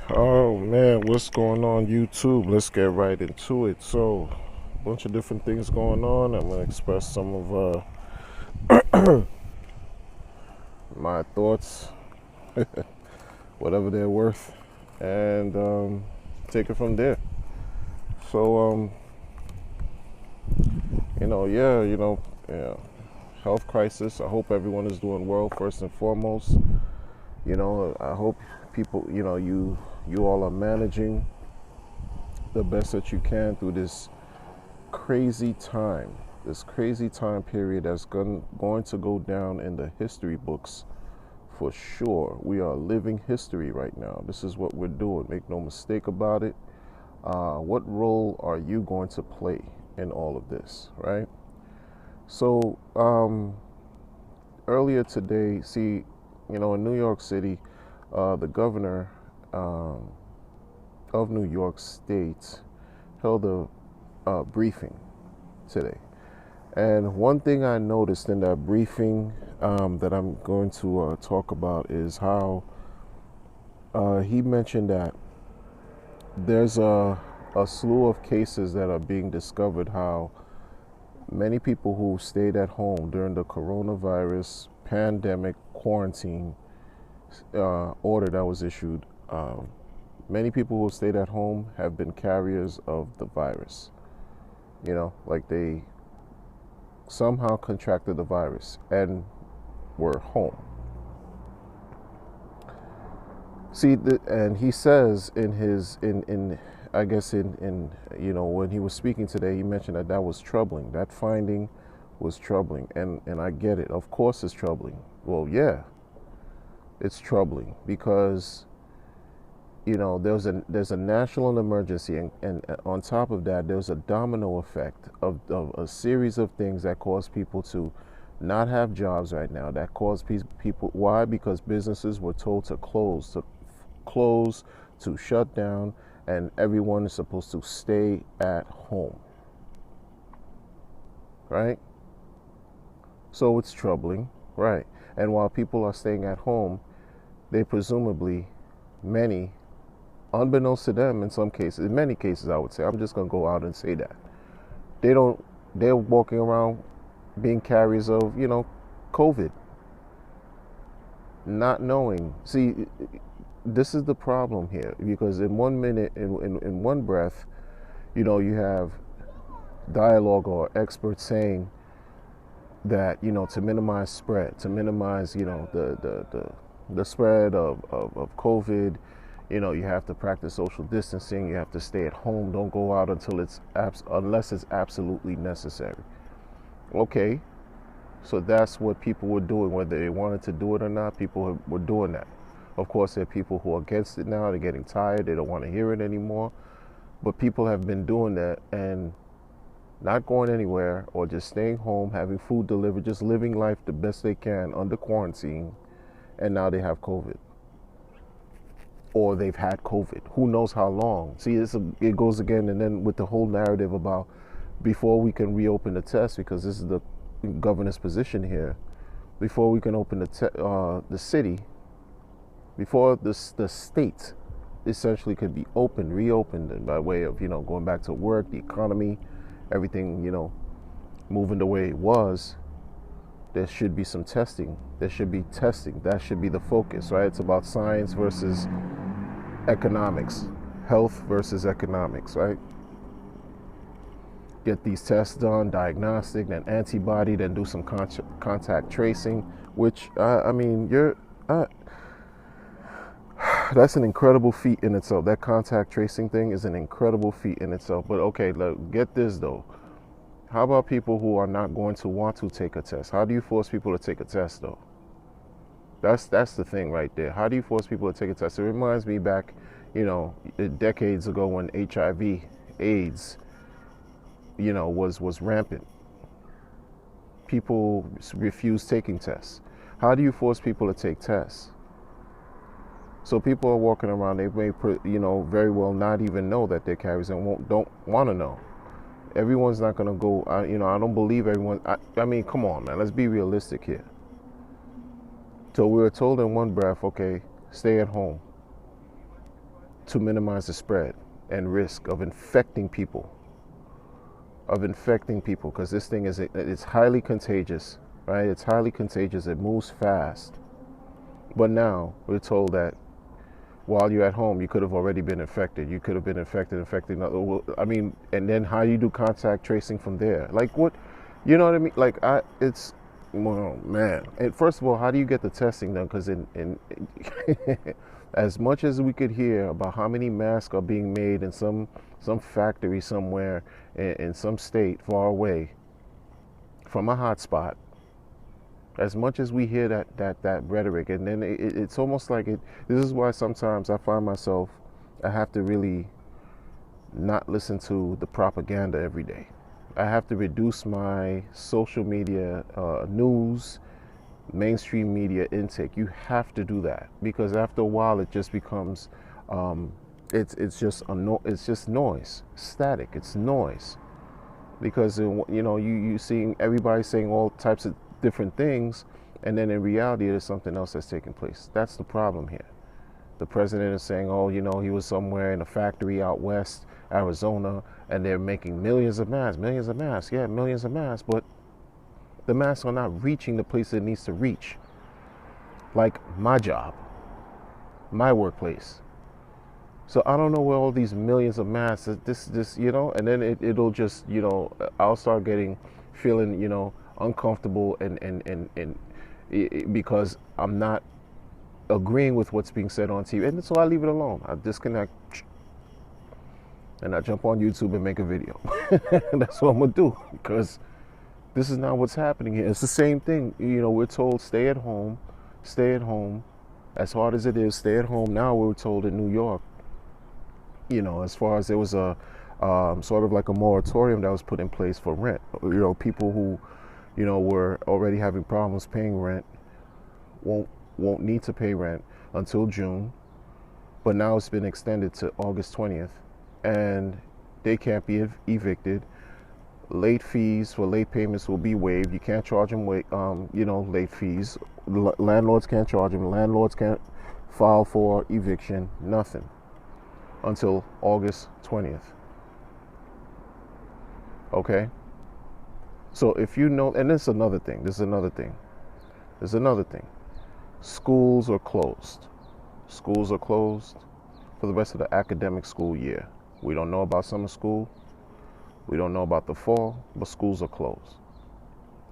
Oh man, what's going on YouTube? Let's get right into it. So, a bunch of different things going on. I'm gonna express some of my thoughts, whatever they're worth, and take it from there. So, yeah, health crisis. I hope everyone is doing well. First and foremost, I hope people, you all are managing the best that you can through crazy time, this crazy time period that's going to go down in the history books for sure. We are living history right now. This is what we're doing. Make no mistake about it. What role are you going to play in all of this, right? So, earlier today, in New York City, the governor um, of New York State held a briefing today. And one thing I noticed in that briefing that I'm going to talk about is how he mentioned that there's a slew of cases that are being discovered, how many people who stayed at home during the coronavirus pandemic quarantine order that was issued, many people who stayed at home have been carriers of the virus. Like they somehow contracted the virus and were home. And he says in his in I guess in when he was speaking today, he mentioned that was troubling. That finding was troubling, and I get it. Of course, it's troubling. Well, yeah, it's troubling because there's a national emergency, and on top of that, there's a domino effect of a series of things that cause people to not have jobs right now. That cause people, why? Because businesses were told to close, to shut down, and everyone is supposed to stay at home, right? So it's troubling, right? And while people are staying at home, they presumably, many, unbeknownst to them in many cases, I would say, I'm just going to go out and say that, they're walking around being carriers of, COVID, not knowing. See, this is the problem here, because in 1 minute, in one breath, you have dialogue or experts saying that, to minimize spread, to minimize, the spread of COVID, you have to practice social distancing, you have to stay at home, don't go out unless it's absolutely necessary. Okay, so that's what people were doing, whether they wanted to do it or not. People were doing that. Of course, there are people who are against it now. They're getting tired. They don't want to hear it anymore. But people have been doing that and not going anywhere, or just staying home, having food delivered, just living life the best they can under quarantine. And now they have COVID. Or they've had COVID. Who knows how long? See, it goes again, and then with the whole narrative about before we can reopen the test, because this is the governor's position here, before we can open the city, before the state essentially could be reopened, and by way of going back to work, the economy, everything moving the way it was, there should be some testing. There should be testing. That should be the focus, right? It's about science versus economics, health versus economics, right? Get these tests done, diagnostic, then antibody, then do some contact tracing, which that's an incredible feat in itself. That contact tracing thing is an incredible feat in itself. But okay, get this though. How about people who are not going to want to take a test? How do you force people to take a test though? That's the thing right there. How do you force people to take a test? It reminds me back, decades ago when HIV, AIDS, was rampant. People refused taking tests. How do you force people to take tests? So people are walking around, they may very well not even know that they're carriers and don't want to know. Everyone's not going to go, I don't believe everyone. I mean, come on, man, let's be realistic here. So we were told in one breath, okay, stay at home. to minimize the spread and risk of infecting people, because this thing it's highly contagious, right? It's highly contagious. It moves fast. But now we're told that while you're at home, you could have already been infected. You could have been infecting other. I mean, and then how do you do contact tracing from there? Like what, you know what I mean? Like it's, well, man. And first of all, how do you get the testing done? Because in as much as we could hear about how many masks are being made in some factory somewhere in some state far away from a hotspot, as much as we hear that rhetoric, and then it's almost like it. This is why sometimes I find myself, I have to really not listen to the propaganda every day. I have to reduce my social media news, mainstream media intake. You have to do that, because after a while it just becomes it's just noise, static. It's noise, because you seeing everybody saying all types of different things, and then in reality there's something else that's taking place. That's the problem here. The president is saying, oh, he was somewhere in a factory out west, Arizona, and they're making millions of masks. Yeah, millions of masks, but the masks are not reaching the place it needs to reach. Like my job, my workplace. So I don't know where all these millions of masks, and then it'll just, I'll start feeling, uncomfortable and because I'm not agreeing with what's being said on TV. And so I leave it alone. I disconnect and I jump on YouTube and make a video. That's what I'm going to do, because this is not what's happening here. It's the same thing. We're told stay at home. As hard as it is, stay at home. Now we're told in New York, as far as there was a sort of like a moratorium that was put in place for rent. People who, were already having problems paying rent won't need to pay rent until June. But now it's been extended to August 20th, and they can't be evicted. Late fees for late payments will be waived. You can't charge them late fees. Landlords can't charge them. Landlords can't file for eviction. Nothing until August 20th. Okay? So if and this is another thing. Schools are closed. Schools are closed for the rest of the academic school year. We don't know about summer school. We don't know about the fall, but schools are closed.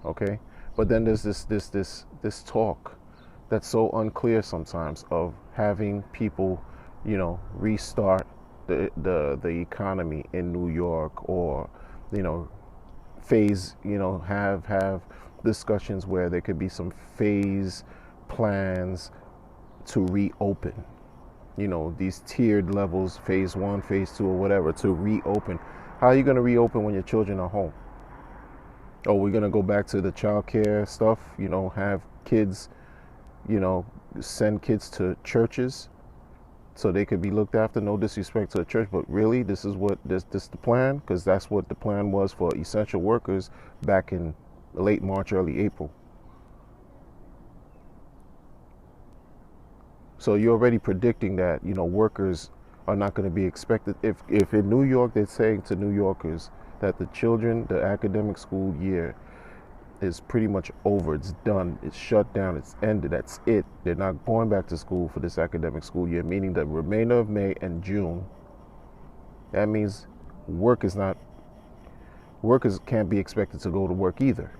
Okay? But then there's this talk that's so unclear sometimes of having people, restart the economy in New York, or, phase, have discussions where there could be some phase plans to reopen. These tiered levels, phase 1, phase 2, or whatever, to reopen. How are you going to reopen when your children are home? Oh, we're going to go back to the child care stuff, have kids, send kids to churches so they could be looked after. No disrespect to the church, but really, this is the plan? Because that's what the plan was for essential workers back in late March, early April. So you're already predicting that, workers are not going to be expected. If in New York they're saying to New Yorkers that the academic school year is pretty much over, it's done, it's shut down, it's ended, that's it. They're not going back to school for this academic school year, meaning the remainder of May and June. That means workers can't be expected to go to work either.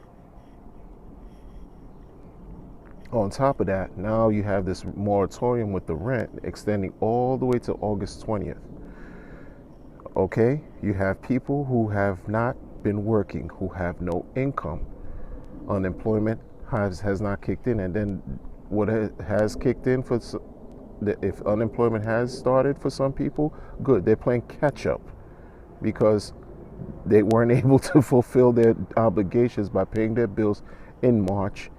On top of that, now you have this moratorium with the rent extending all the way to August 20th. Okay, you have people who have not been working, who have no income. Unemployment has not kicked in, and then what has kicked in if unemployment has started for some people, good, they're playing catch up because they weren't able to fulfill their obligations by paying their bills in March,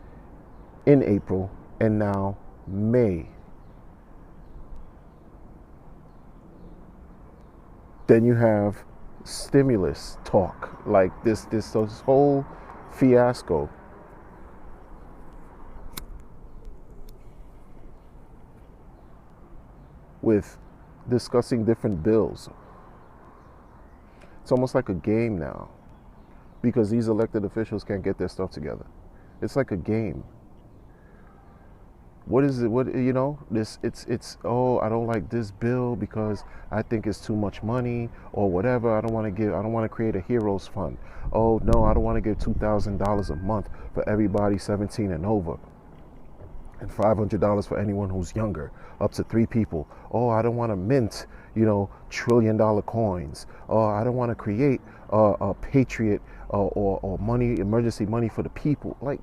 in April, and now May. Then you have stimulus talk, like this whole fiasco. With discussing different bills. It's almost like a game now because these elected officials can't get their stuff together. It's like a game. What is it? What, this, oh, I don't like this bill because I think it's too much money or whatever. I don't want to create a heroes fund. Oh no, I don't want to give $2,000 a month for everybody 17 and over, and $500 for anyone who's younger, up to 3 people. Oh, I don't want to mint, $1 trillion coins. Oh, I don't want to create a patriot or money, emergency money for the people. Like,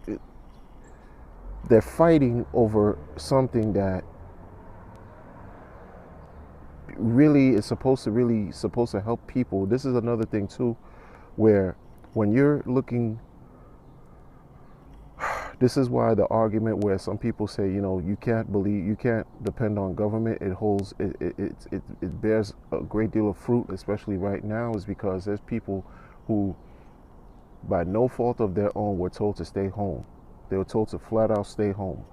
they're fighting over something that really is supposed to help people. This is another thing too, where when you're looking, this is why the argument where some people say, you can't depend on government. It bears a great deal of fruit, especially right now, is because there's people who, by no fault of their own, were told to stay home. They were told to flat out stay home.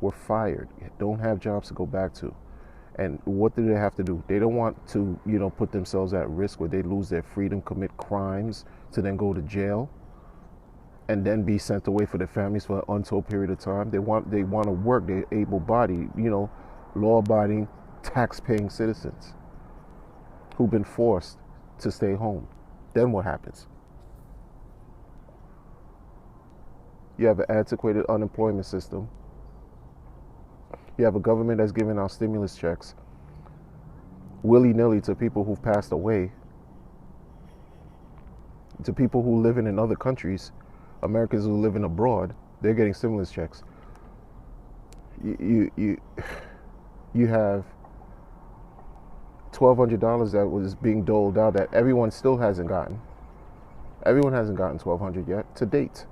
Were fired. Don't have jobs to go back to. And what do they have to do? They don't want to, put themselves at risk where they lose their freedom, commit crimes, to then go to jail, and then be sent away for their families for an untold period of time. They want to work. They're able-bodied, law-abiding, tax-paying citizens who've been forced to stay home. Then what happens? You have an antiquated unemployment system. You have a government that's giving out stimulus checks willy-nilly to people who've passed away, to people who live in other countries, Americans who live in abroad. They're getting stimulus checks. You have $1,200 that was being doled out that everyone still hasn't gotten. Everyone hasn't gotten $1,200 yet to date.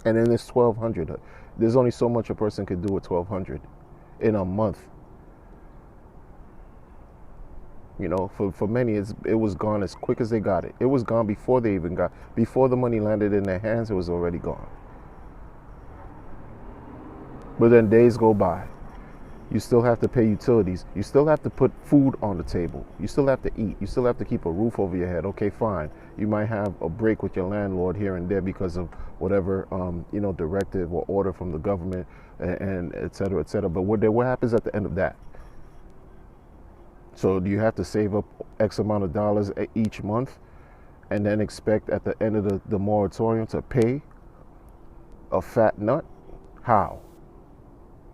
And then this $1,200, there's only so much a person could do with $1,200 in a month. For many, it was gone as quick as they got it. It was gone before before the money landed in their hands. It was already gone. But then days go by. You still have to pay utilities. You still have to put food on the table. You still have to eat. You still have to keep a roof over your head. Okay, fine. You might have a break with your landlord here and there because of whatever, directive or order from the government, and et cetera, et cetera. But what happens at the end of that? So do you have to save up X amount of dollars each month and then expect at the end of the moratorium to pay a fat nut? How?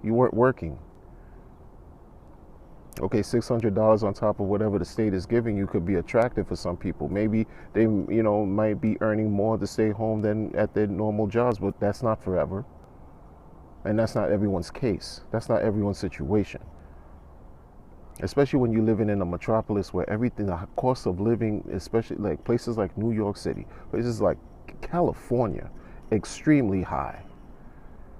You weren't working. Okay, $600 on top of whatever the state is giving you could be attractive for some people. Maybe they, might be earning more to stay home than at their normal jobs, but that's not forever. And that's not everyone's case. That's not everyone's situation. Especially when you're living in a metropolis where everything, the cost of living, especially like places like New York City, places like California, extremely high.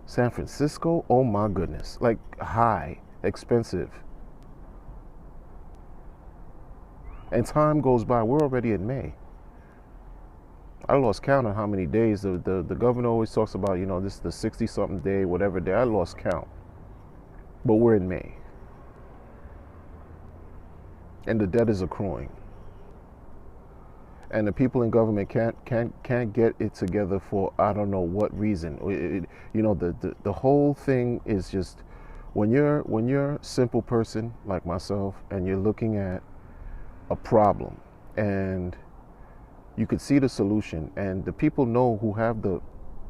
San Francisco, oh my goodness, like high, expensive. And time goes by. We're already in May. I lost count on how many days. The governor always talks about, this is the 60-something day, whatever day. I lost count. But we're in May. And the debt is accruing. And the people in government can't get it together for I don't know what reason. The whole thing is just when you're a simple person like myself and you're looking at a problem and you could see the solution, and the people know who have the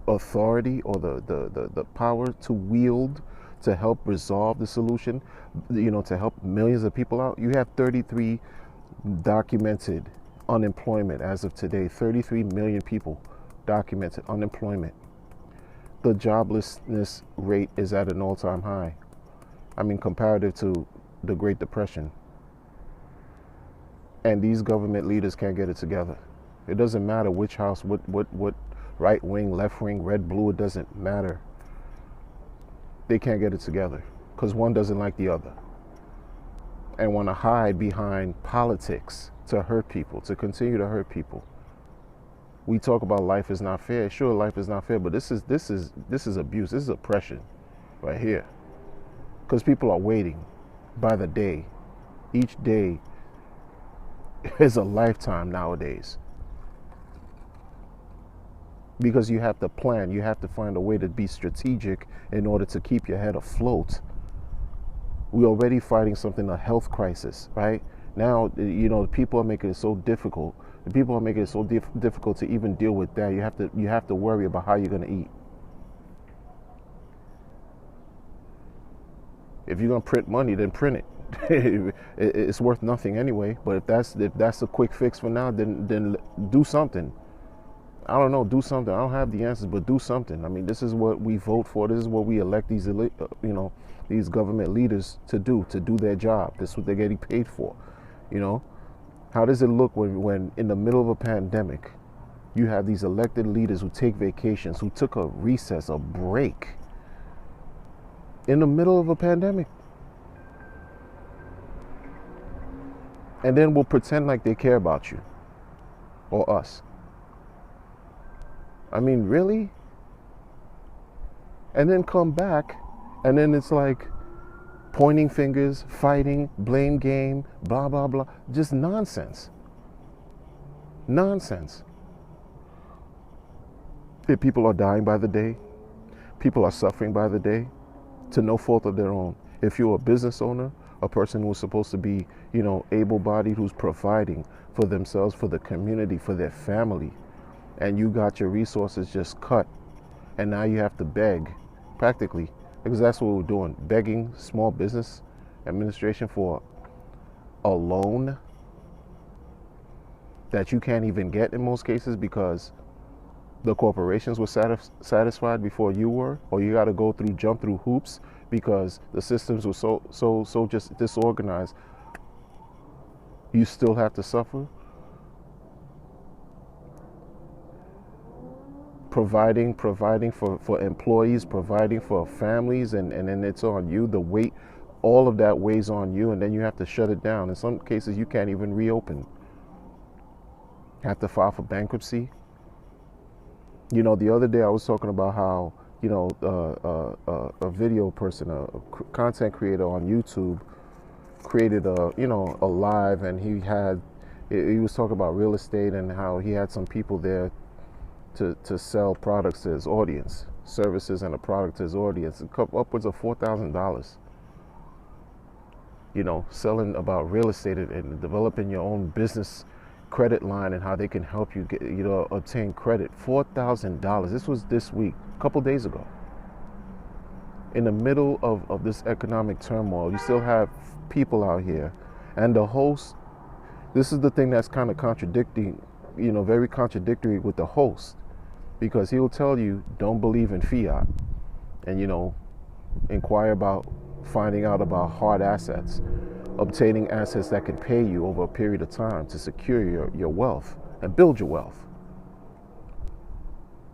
authority or the power to wield to help resolve the solution, to help millions of people out. You have 33 documented unemployment as of today. 33 million people documented unemployment. The joblessness rate is at an all-time high. I mean, comparative to the Great Depression. And these government leaders can't get it together. It doesn't matter which house, what right wing, left wing, red, blue, it doesn't matter. They can't get it together because one doesn't like the other and want to hide behind politics to hurt people, to continue to hurt people. We talk about life is not fair. Sure, life is not fair, but this is abuse. This is oppression right here, because people are waiting by the day Each day is a lifetime nowadays, because you have to plan. You have to find a way to be strategic in order to keep your head afloat. We're already fighting something, a health crisis, right? Now, people are making it so difficult. The people are making it so difficult to even deal with that. You have to worry about how you're going to eat. If you're going to print money, then print it. It's worth nothing anyway. But if that's a quick fix for now, then do something. I don't know, do something. I don't have the answers, but do something. I mean, this is what we vote for. This is what we elect these government leaders to do their job. This is what they're getting paid for. How does it look when in the middle of a pandemic, you have these elected leaders who take vacations, who took a recess, a break in the middle of a pandemic, and then will pretend like they care about you or us? I mean, really? And then come back, and then it's like pointing fingers, fighting, blame game, blah, blah, blah. Just nonsense. Nonsense. People are dying by the day. People are suffering by the day to no fault of their own. If you're a business owner, a person who's supposed to be, able-bodied, who's providing for themselves, for the community, for their family, and you got your resources just cut, and now you have to beg, practically, because that's what we're doing, begging Small Business Administration for a loan that you can't even get in most cases because the corporations were satisfied before you were, or you got to jump through hoops because the systems were so just disorganized. You still have to suffer. Providing for employees, providing for families, and then it's on you. The weight, all of that weighs on you, and then you have to shut it down. In some cases, you can't even reopen. You have to file for bankruptcy. The other day I was talking about how, a video person, a content creator on YouTube created a live, and he was talking about real estate and how he had some people there to sell products to his audience, services and a product to his audience, upwards of $4,000. Selling about real estate and developing your own business credit line and how they can help you get, obtain credit. $4,000. This was this week, a couple days ago. In the middle of this economic turmoil, you still have people out here, and the host. This is the thing that's kind of contradicting, very contradictory with the host. Because he'll tell you, don't believe in fiat, and inquire about finding out about hard assets, obtaining assets that can pay you over a period of time to secure your wealth and build your wealth.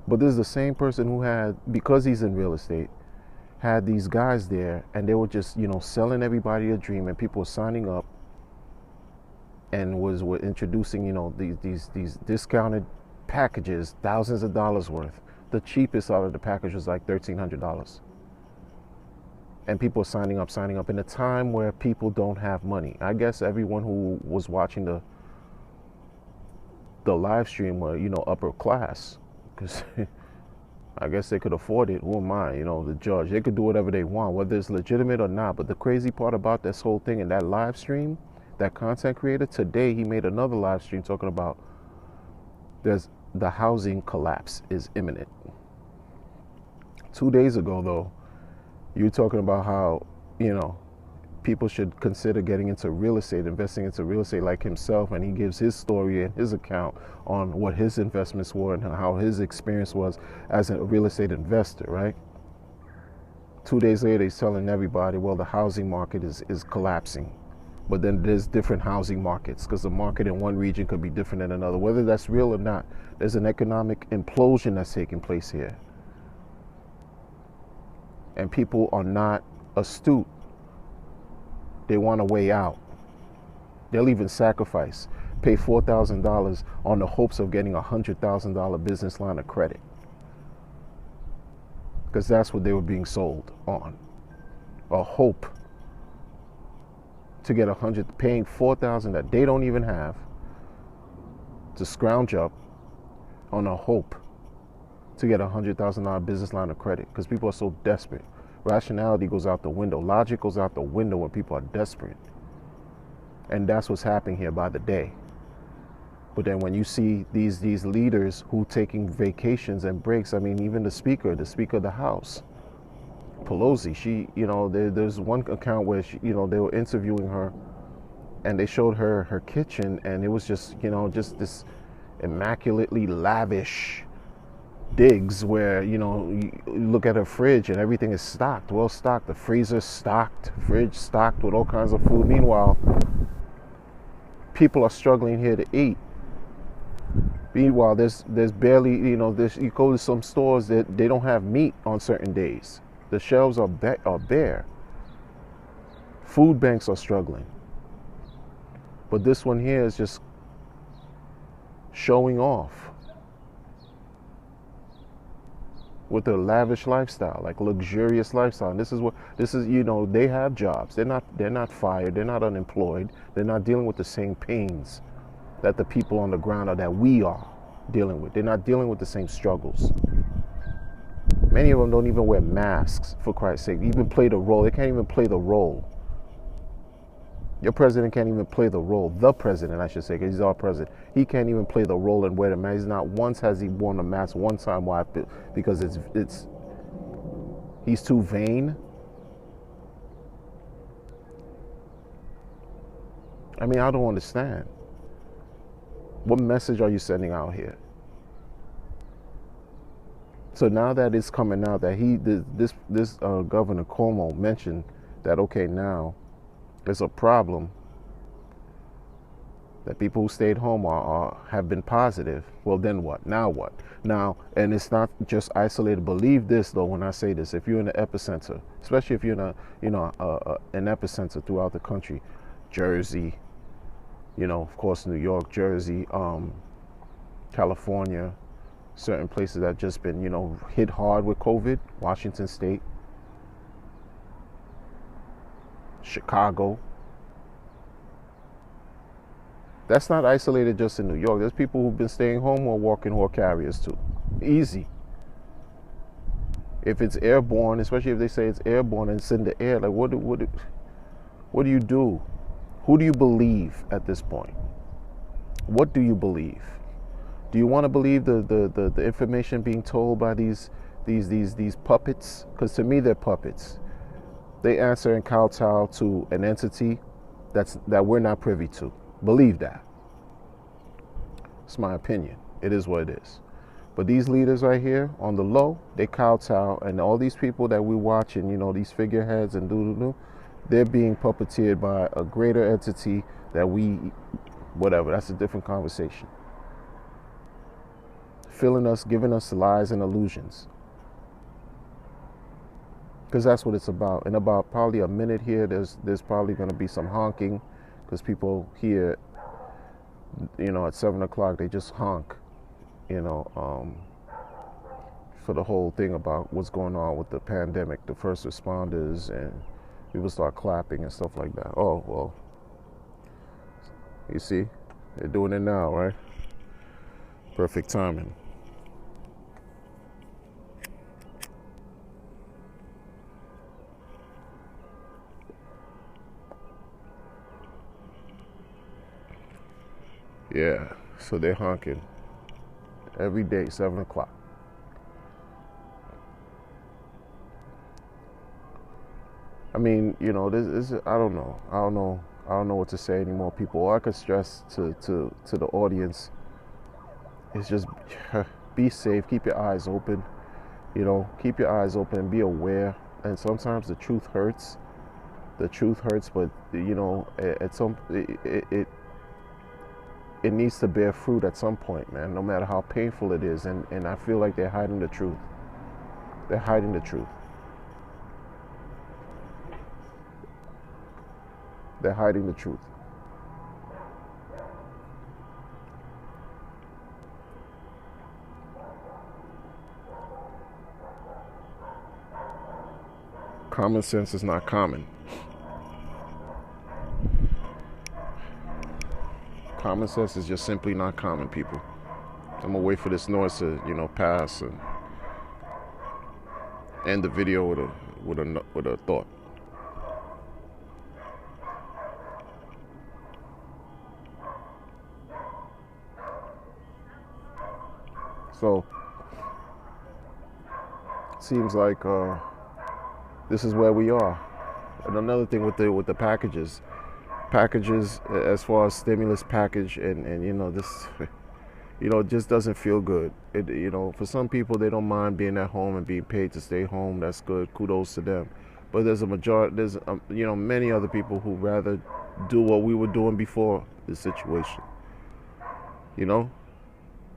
But this is the same person who had, because he's in real estate, had these guys there, and they were just selling everybody a dream, and people were signing up and were introducing these discounted packages, thousands of dollars worth. The cheapest out of the package was like $1,300. And people are signing up in a time where people don't have money. I guess everyone who was watching the live stream were, upper class, because I guess they could afford it. Who am I? The judge. They could do whatever they want, whether it's legitimate or not. But the crazy part about this whole thing and that live stream, that content creator, today he made another live stream talking about the housing collapse is imminent. 2 days ago, though, you were talking about how, people should consider getting into real estate, investing into real estate like himself, and he gives his story and his account on what his investments were and how his experience was as a real estate investor, right? 2 days later, he's telling everybody, well, the housing market is collapsing. But then there's different housing markets, because the market in one region could be different than another. Whether that's real or not, there's an economic implosion that's taking place here. And people are not astute. They want a way out. They'll even sacrifice, pay $4,000 on the hopes of getting a $100,000 business line of credit. Because that's what they were being sold on. A hope to get 100, paying 4,000 that they don't even have to scrounge up on a hope to get $100,000 business line of credit because people are so desperate. Rationality goes out the window. Logic goes out the window when people are desperate. And that's what's happening here by the day. But then when you see these leaders who taking vacations and breaks, I mean, even the speaker of the House, Pelosi, she, there's one account where she, they were interviewing her and they showed her kitchen, and it was just, just this immaculately lavish digs where, you look at her fridge and everything is stocked, well stocked, the freezer stocked, fridge stocked with all kinds of food. Meanwhile, people are struggling here to eat. Meanwhile, there's barely, you go to some stores that they don't have meat on certain days. The shelves are bare. Food banks are struggling. But this one here is just showing off with a lavish lifestyle, like luxurious lifestyle. And this is they have jobs. They're not fired. They're not unemployed. They're not dealing with the same pains that the people on the ground are, that we are dealing with. They're not dealing with the same struggles. Many of them don't even wear masks, for Christ's sake. Even play the role. They can't even play the role. Your president can't even play the role. The president, I should say, because he's our president. He can't even play the role and wear the mask. He's not once has he worn a mask one time. Why? Because he's too vain. I mean, I don't understand. What message are you sending out here? So now that it's coming out that this Governor Cuomo mentioned that, okay, now there's a problem that people who stayed home have been positive. Well, then what? Now what? Now, and it's not just isolated. Believe this though when I say this: if you're in the epicenter, especially if you're in an epicenter throughout the country, Jersey, of course, New York, Jersey, California, certain places that just been, hit hard with COVID, Washington State, Chicago. That's not isolated just in New York. There's people who've been staying home who are walking who are carriers too. Easy. If it's airborne, especially if they say it's airborne and it's in the air, like what do you do? Who do you believe at this point? What do you believe? Do you want to believe the information being told by these puppets? Because to me, they're puppets. They answer and kowtow to an entity that we're not privy to. Believe that. It's my opinion. It is what it is. But these leaders right here on the low, they kowtow, and all these people that we watching, these figureheads and they're being puppeteered by a greater entity that whatever. That's a different conversation. Filling us, giving us lies and illusions. Because that's what it's about. In about probably a minute here, there's probably going to be some honking, because people here, at 7 o'clock, they just honk, for the whole thing about what's going on with the pandemic, the first responders, and people start clapping and stuff like that. Oh, well, you see, they're doing it now, right? Perfect timing. Yeah, so they're honking every day, 7 o'clock. I mean, this I don't know what to say anymore, people. All I could stress to the audience is just be safe, keep your eyes open, keep your eyes open, be aware. And sometimes the truth hurts. But at some it needs to bear fruit at some point, man, no matter how painful it is. And I feel like they're hiding the truth. They're hiding the truth. They're hiding the truth. Common sense is not common. Common sense is just simply not common, people. I'm gonna wait for this noise to, pass and end the video with a thought. So, it seems like this is where we are. And another thing with the packages as far as stimulus package and this, it just doesn't feel good. For some people, they don't mind being at home and being paid to stay home. That's good. Kudos to them. But there's many other people who rather do what we were doing before this situation.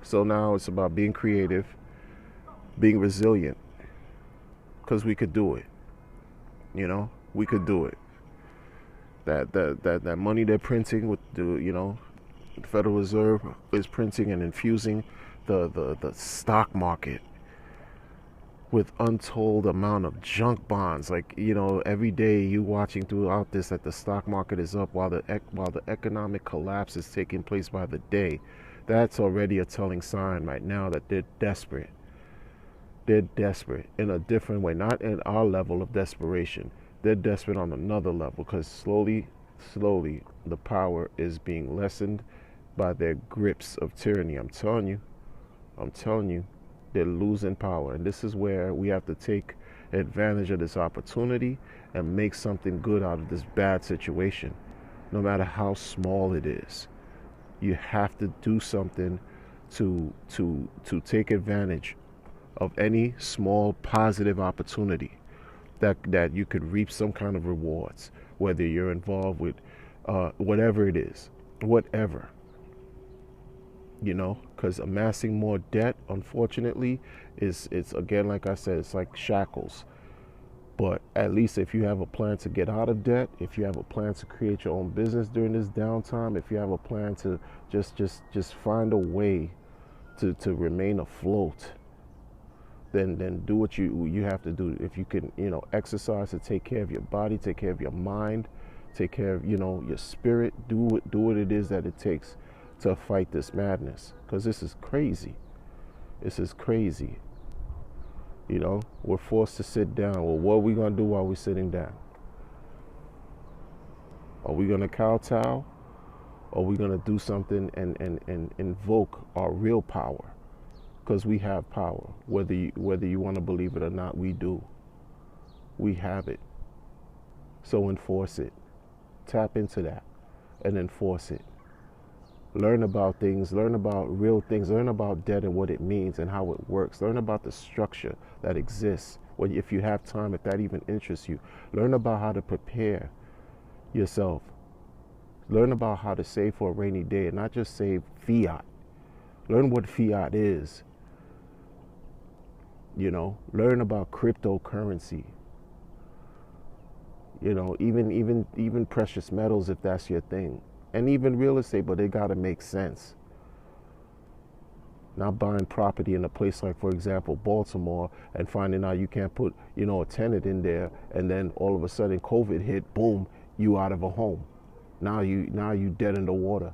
So now it's about being creative, being resilient, because we could do it. We could do it. That money they're printing with the Federal Reserve is printing and infusing the stock market with untold amount of junk bonds. Like, every day you watching throughout this that the stock market is up while the economic collapse is taking place by the day. That's already a telling sign right now that they're desperate. They're desperate in a different way, not in our level of desperation. They're desperate on another level because slowly, the power is being lessened by their grips of tyranny. I'm telling you, they're losing power. And this is where we have to take advantage of this opportunity and make something good out of this bad situation, no matter how small it is. You have to do something to take advantage of any small positive opportunity that you could reap some kind of rewards, whether you're involved with whatever it is, whatever. Because amassing more debt, unfortunately, it's again, like I said, it's like shackles. But at least if you have a plan to get out of debt, if you have a plan to create your own business during this downtime, if you have a plan to just find a way to remain afloat, then do what you have to do. If you can, exercise to take care of your body, take care of your mind, take care of, your spirit, do what it is that it takes to fight this madness. Because this is crazy. This is crazy. We're forced to sit down. Well, what are we going to do while we're sitting down? Are we going to kowtow? Or are we going to do something and invoke our real power? Because we have power. Whether you want to believe it or not, we do. We have it. So enforce it. Tap into that and enforce it. Learn about things, learn about real things, learn about debt and what it means and how it works. Learn about the structure that exists. If you have time, if that even interests you. Learn about how to prepare yourself. Learn about how to save for a rainy day and not just save fiat. Learn what fiat is. Learn about cryptocurrency. Even precious metals if that's your thing. And even real estate, but they got to make sense. Not buying property in a place like, for example, Baltimore, and finding out you can't put, a tenant in there, and then all of a sudden COVID hit, boom, you out of a home. Now you dead in the water.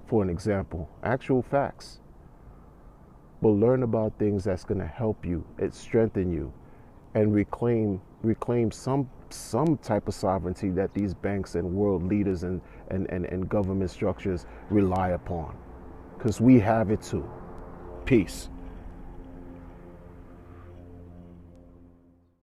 For an example, actual facts. But learn about things that's going to help you, it strengthen you, and reclaim some type of sovereignty that these banks and world leaders and government structures rely upon. Because we have it too. Peace.